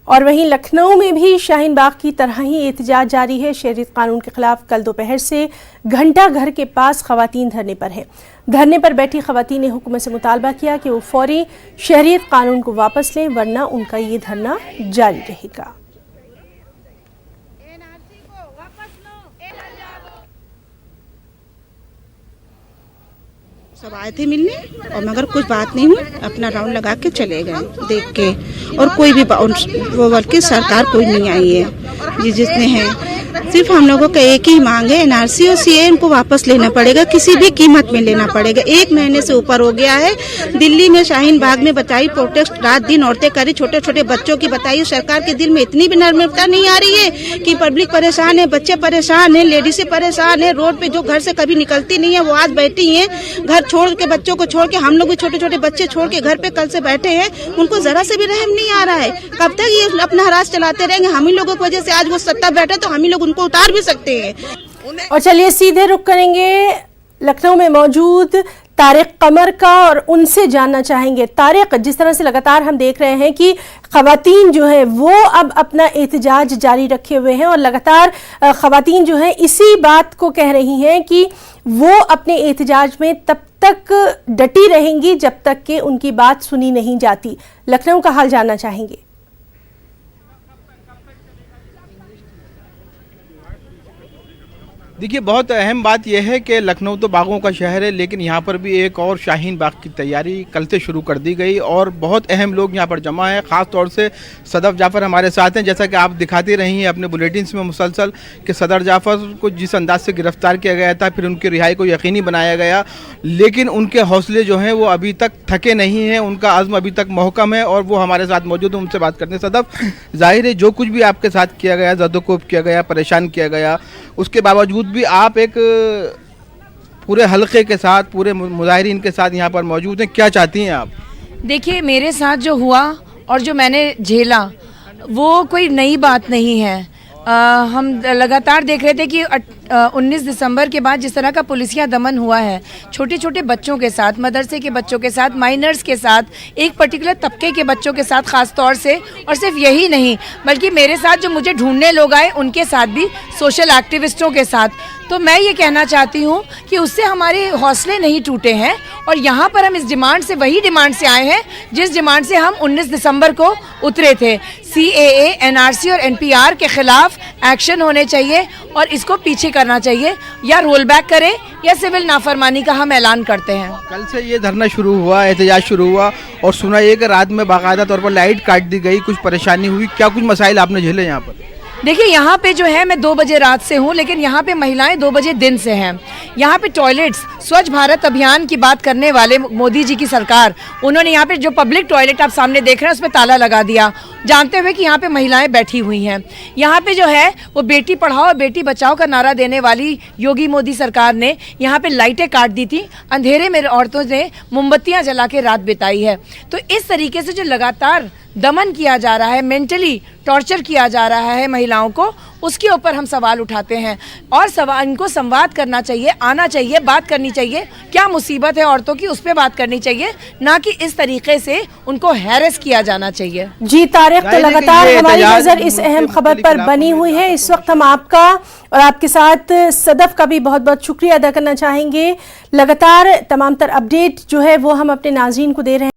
और वहीं लखनऊ में भी शाहीन बाग की तरह ही एहतजाज जारी है। शहरियत कानून के खिलाफ कल दोपहर से घंटा घर के पास खवातीन धरने पर है। धरने पर बैठी खवातीन ने हुकूमत से मुतालबा किया कि वो फौरी शहरियत कानून को वापस लें, वरना उनका ये धरना जारी रहेगा। सब आए थे मिलने और मगर कुछ बात नहीं हुई, अपना राउंड लगा के चले गए देख के। और कोई भी वो बल्कि सरकार कोई नहीं आई है, ये जितने हैं सिर्फ हम लोगों का एक ही मांग है, एनआरसी और सीए इनको वापस लेना पड़ेगा, किसी भी कीमत में लेना पड़ेगा। 1 महीने से ऊपर हो गया है। दिल्ली में शाहीन बाग में बताई प्रोटेस्ट रात दिन औरतें करी, छोटे छोटे बच्चों की बताई। सरकार के दिल में इतनी भी नर्मता नहीं आ रही है कि पब्लिक परेशान है, बच्चे परेशान है, लेडीज परेशान है। रोड पे जो घर से कभी निकलती नहीं है वो आज बैठी है, घर छोड़ के बच्चों को छोड़ के। हम लोग भी छोटे छोटे बच्चे छोड़ के घर पे कल से बैठे हैं, उनको जरा से भी रहम नहीं आ रहा है। कब तक ये अपना हरास चलाते रहेंगे? हम ही लोगों की वजह से आज वो सत्ता बैठे, तो हम ही लोग उनको उतार भी सकते हैं। और चलिए सीधे रुख करेंगे लखनऊ में मौजूद तारिक कमर का और उनसे जानना चाहेंगे। तारिक, जिस तरह से लगातार हम देख रहे हैं कि खवातीन जो है वो अब अपना एहतजाज जारी रखे हुए हैं और लगातार खवातीन जो है इसी बात को कह रही हैं कि वो अपने एहतजाज में तब तक डटी रहेंगी जब तक कि उनकी बात सुनी नहीं जाती। लखनऊ का हाल जानना चाहेंगे। देखिए, बहुत अहम बात यह है कि लखनऊ तो बागों का शहर है, लेकिन यहाँ पर भी एक और शाहीन बाग की तैयारी कल से शुरू कर दी गई और बहुत अहम लोग यहाँ पर जमा हैं। ख़ास तौर से सदफ जाफ़र हमारे साथ हैं। जैसा कि आप दिखाती रही हैं अपने बुलेटिन्स में मुसलसल कि सदर जाफ़र को जिस अंदाज से गिरफ्तार किया गया था, फिर उनकी रिहाई को यकीनी बनाया गया, लेकिन उनके हौसले जो हैं वो अभी तक थके नहीं हैं, उनका अज़्म अभी तक महकम है और वो हमारे साथ मौजूद हैं। उनसे बात करते हैं। सदफ, जाहिर है जो कुछ भी आपके साथ किया गया, ज़दोकोब किया गया, परेशान किया गया, उसके बावजूद भी आप एक पूरे हलके के साथ, पूरे मुजाहिरीन के साथ यहाँ पर मौजूद हैं। क्या चाहती हैं आप? देखिए, मेरे साथ जो हुआ और जो मैंने झेला वो कोई नई बात नहीं है। हम लगातार देख रहे थे कि 19 दिसंबर के बाद जिस तरह का पुलिसिया दमन हुआ है छोटे छोटे बच्चों के साथ, मदरसे के बच्चों के साथ, माइनर्स के साथ, एक पर्टिकुलर तबके के बच्चों के साथ ख़ास तौर से, और सिर्फ यही नहीं बल्कि मेरे साथ जो मुझे ढूंढने लोग आए उनके साथ भी, सोशल एक्टिविस्टों के साथ। तो मैं ये कहना चाहती हूँ कि उससे हमारे हौसले नहीं टूटे हैं और यहाँ पर हम इस डिमांड से, वही डिमांड से आए हैं जिस डिमांड से हम 19 दिसंबर को उतरे थे। CAA, NRC और NPR के खिलाफ एक्शन होने चाहिए और इसको पीछे करना चाहिए, या रोल बैक करें या सिविल नाफरमानी का हम ऐलान करते हैं। कल से ये धरना शुरू हुआ, एहतजाज शुरू हुआ और सुना ये कि रात में बाकायदा तौर पर लाइट काट दी गई, कुछ परेशानी हुई, क्या कुछ मसाइल आपने झेले यहाँ पर? देखिए, यहाँ पे जो है मैं 2 बजे रात से हूँ, लेकिन यहाँ पे महिलाएं 2 बजे दिन से हैं। यहाँ पे टॉयलेट्स, स्वच्छ भारत अभियान की बात करने वाले मोदी जी की सरकार, उन्होंने यहाँ पे जो पब्लिक टॉयलेट आप सामने देख रहे हैं उस पर ताला लगा दिया, जानते हुए कि यहाँ पे महिलाएं बैठी हुई हैं। यहाँ पे जो है वो बेटी पढ़ाओ और बेटी बचाओ का नारा देने वाली योगी मोदी सरकार ने यहाँ पे लाइटें काट दी थी, अंधेरे में औरतों ने मोमबत्तियाँ जला के रात बिताई है। तो इस तरीके से जो लगातार दमन किया जा रहा है, मेंटली टॉर्चर किया जा रहा है महिलाओं को, उसके ऊपर हम सवाल उठाते हैं और इनको संवाद करना चाहिए, आना चाहिए, बात करनी चाहिए। क्या मुसीबत है औरतों की, उस पर बात करनी चाहिए, ना कि इस तरीके से उनको हैरेस किया जाना चाहिए। जी तारिक, तो लगातार हमारी नजर इस अहम खबर पर बनी हुई है। इस वक्त हम आपका और आपके साथ सदफ का भी बहुत बहुत शुक्रिया अदा करना चाहेंगे। लगातार तमाम तर अपडेट जो है वो हम अपने नाज़रीन को दे रहे हैं।